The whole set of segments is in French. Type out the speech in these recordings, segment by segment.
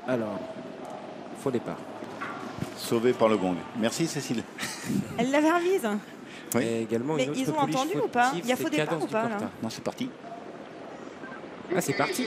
Alors, faux départ. Sauvé par le gong. Merci Cécile. Elle l'avait remise. Oui. Et également Mais une autre ils ont pouliche entendu ou pas? fautive, Il y a c'est faux départ Cadence ou pas, du là? Corta. Non, c'est parti. Ah, c'est parti.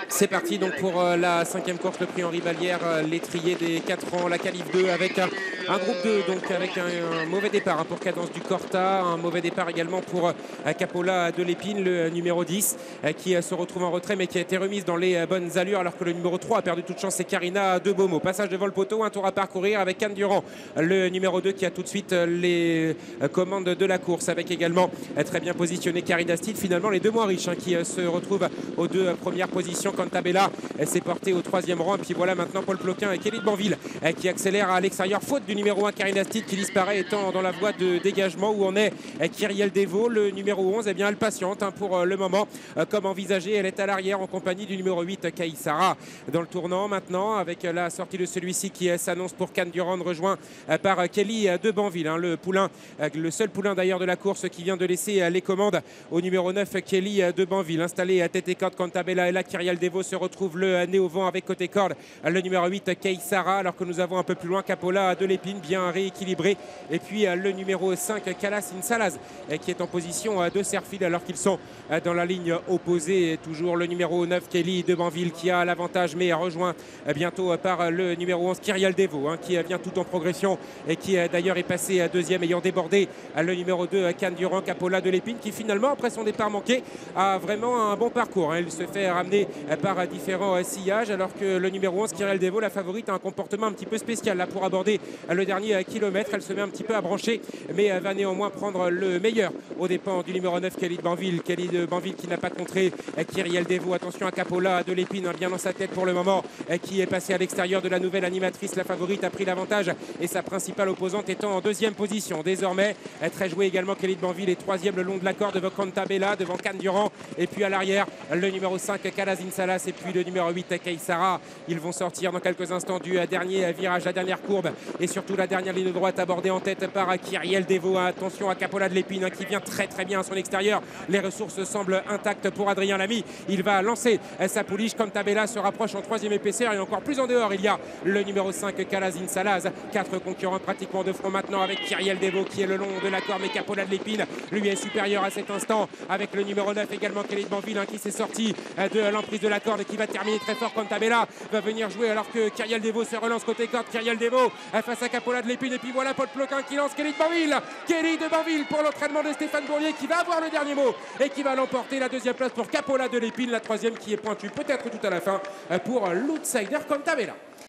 C'est parti donc pour la 5e course, le prix Henri Ballière, l'étrier des 4 ans, la qualif 2 avec un groupe 2, donc avec un mauvais départ pour Cadence du Corta, un mauvais départ également pour Capola de l'Épine, le numéro 10, qui se retrouve en retrait mais qui a été remise dans les bonnes allures alors que le numéro 3 a perdu toute chance, c'est Carina de Beaumont. Passage devant le poteau, un tour à parcourir avec Anne Durand, le numéro 2 qui a tout de suite les commandes de la course avec également très bien positionné Carina Steele. Finalement les deux moins riches qui se retrouvent aux deux premières positions. Cantabella s'est porté au 3e rang. Et puis voilà maintenant Paul Ploquin et Kelly de Banville qui accélère à l'extérieur. Faute du numéro 1 Carina Steele qui disparaît étant dans la voie de dégagement où on est Kyriel Devaux. Le numéro 11, eh bien, elle patiente pour le moment comme envisagé. Elle est à l'arrière en compagnie du numéro 8 Kaïsara dans le tournant maintenant avec la sortie de celui-ci qui s'annonce pour Cannes Durand rejoint par Kelly de Banville. Le poulain, le seul poulain d'ailleurs de la course qui vient de laisser les commandes au numéro 9 Kelly de Banville. Installé à tête et corde Cantabella et là Kyriel Devaux se retrouve le nez au vent avec côté corde le numéro 8 Kaïsara alors que nous avons un peu plus loin Capola de l'Épine bien rééquilibré et puis le numéro 5 Calas Insalaz qui est en position de Serfil alors qu'ils sont dans la ligne opposée. Et toujours le numéro 9 Kelly de Banville qui a l'avantage mais rejoint bientôt par le numéro 11 Kyriel Devaux qui vient tout en progression et qui d'ailleurs est passé deuxième ayant débordé le numéro 2 Cannes Durand Capola de l'Épine qui finalement après son départ manqué a vraiment un bon parcours. Il se fait ramener par différents sillages alors que le numéro 11 Kyriel Devaux, la favorite, a un comportement un petit peu spécial là pour aborder le dernier kilomètre. Elle se met un petit peu à brancher mais va néanmoins prendre le meilleur aux dépens du numéro 9 Kelly de Banville. Kelly de Banville qui n'a pas contré Kyriel Devaux. Attention à Capola de l'Épine bien dans sa tête pour le moment qui est passé à l'extérieur de la nouvelle animatrice. La favorite a pris l'avantage et sa principale opposante étant en deuxième position. Désormais très joué également Kelly de Banville est troisième le long de la corde devant Cantabella, devant Cannes Durand et puis à l'arrière le numéro 5 Calazine Salas et puis le numéro 8 Kaïsara. Ils vont sortir dans quelques instants du dernier virage, la dernière courbe et surtout la dernière ligne droite abordée en tête par Kyriel Devaux. Attention à Capola de l'Épine qui vient très bien à son extérieur. Les ressources semblent intactes pour Adrien Lamy. Il va lancer sa pouliche. Cantabella se rapproche en troisième épaisseur et encore plus en dehors il y a le numéro 5 Calazine Salaz. 4 concurrents pratiquement de front maintenant avec Kyriel Devaux qui est le long de la corde mais Capola de l'Épine lui est supérieur à cet instant avec le numéro 9 également Kelly de Banville qui s'est sorti de l'emprise de la corde et qui va terminer très fort. Cantabella va venir jouer alors que Kyriel Devaux se relance côté corde. Kyriel Devaux face à Capola de l'Épine et puis voilà Paul Ploquin qui lance Kelly de Banville. Kelly de Banville pour l'entraînement de Stéphane Bournier qui va avoir le dernier mot et qui va l'emporter. La deuxième place pour Capola de l'Épine, la troisième qui est pointue peut-être tout à la fin pour l'outsider Cantabella.